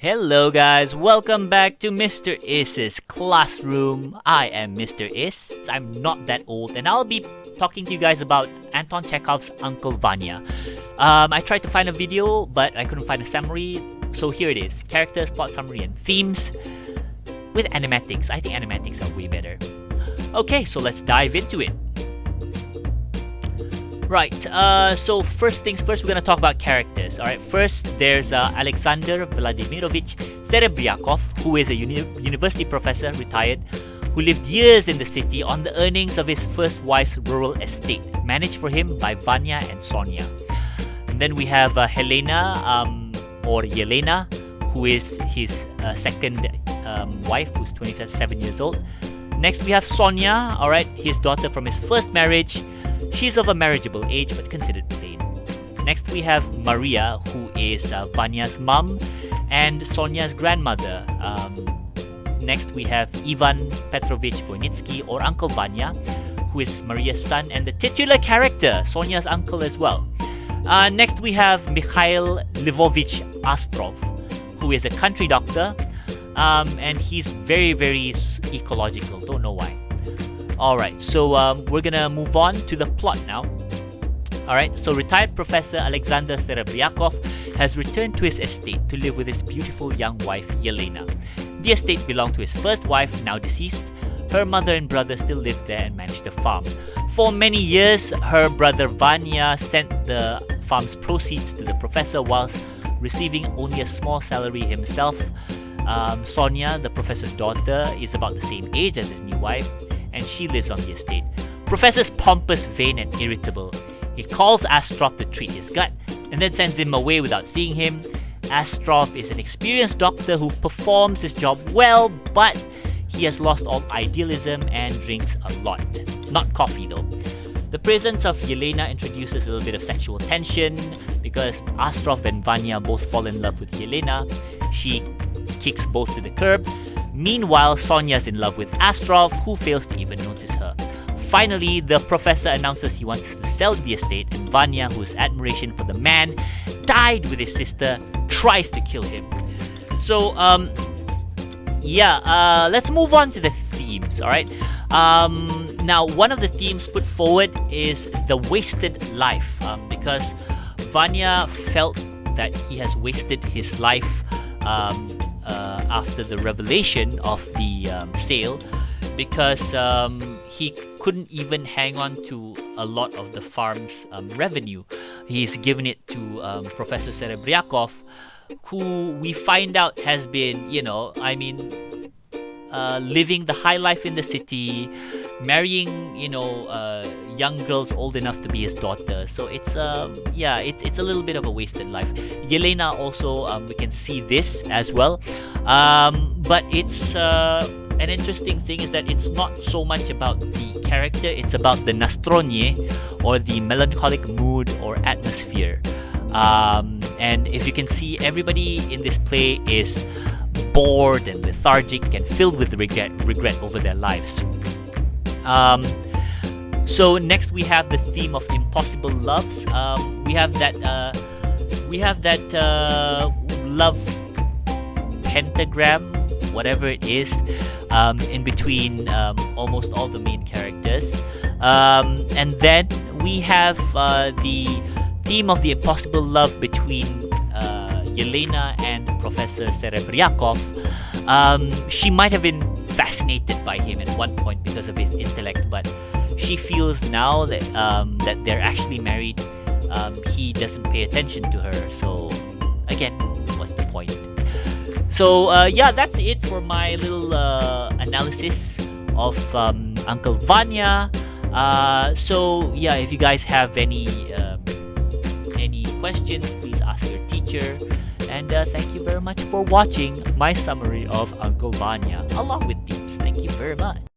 Hello guys, welcome back to Mr. Is's classroom. I am Mr. Is. I'm not that old and I'll be talking to you guys about Anton Chekhov's Uncle Vanya. I tried to find a video but I couldn't find a summary, so here it is. Characters, plot summary and themes with animatics. I think animatics are way better. Okay, so let's dive into it. Right, so first things first, we're going to talk about characters. Alright, first there's Alexander Vladimirovich Serebryakov, who is a university professor, retired, who lived years in the city on the earnings of his first wife's rural estate, managed for him by Vanya and Sonia. And then we have Helena, or Yelena, who is his second wife, who's 27 years old. Next we have Sonia, alright, his daughter from his first marriage. She's of a marriageable age but considered plain. Next we have Maria, who is Vanya's mum and Sonia's grandmother. Next we have Ivan Petrovich Voynitsky, or Uncle Vanya, who is Maria's son and the titular character, Sonia's uncle as well. Next we have Mikhail Lvovich Astrov, who is a country doctor, and he's very, very ecological, don't know why. Alright, so we're gonna move on to the plot now. Alright, so retired Professor Alexander Serebryakov has returned to his estate to live with his beautiful young wife Yelena. The estate belonged to his first wife, now deceased. Her mother and brother still lived there and managed the farm. For many years, her brother Vanya sent the farm's proceeds to the professor whilst receiving only a small salary himself. Sonia, the professor's daughter, is about the same age as his new wife, and she lives on the estate. Professor's pompous, vain and irritable. He calls Astrov to treat his gut and then sends him away without seeing him. Astrov is an experienced doctor who performs his job well, but he has lost all idealism and drinks a lot. Not coffee though. The presence of Yelena introduces a little bit of sexual tension because Astrov and Vanya both fall in love with Yelena. She kicks both to the curb. Meanwhile, Sonia's in love with Astrov, who fails to even notice her. Finally, the professor announces he wants to sell the estate, and Vanya, whose admiration for the man died with his sister, tries to kill him. So, let's move on to the themes, alright? Now, one of the themes put forward is the wasted life, because Vanya felt that he has wasted his life after the revelation of the sale, because he couldn't even hang on to a lot of the farm's revenue. He's given it to Professor Serebryakov, who we find out has been, living the high life in the city, marrying, young girls old enough to be his daughter. So it's a little bit of a wasted life. Yelena also, we can see this as well. But it's an interesting thing is that it's not so much about the character, it's about the nastronie, or the melancholic mood or atmosphere. And if you can see, everybody in this play is bored and lethargic and filled with regret over their lives. So next we have the theme of impossible loves. We have that love pentagram, whatever it is, in between almost all the main characters. And then we have the theme of the impossible love between Yelena and Professor Serebryakov. She might have been fascinated by him at one point because of his intellect, but she feels now that that they're actually married, he doesn't pay attention to her. So again, what's the point? So that's it for my little analysis of Uncle Vanya. If you guys have any questions, please ask your teacher. And thank you very much for watching my summary of Uncle Vanya, along with themes. Thank you very much.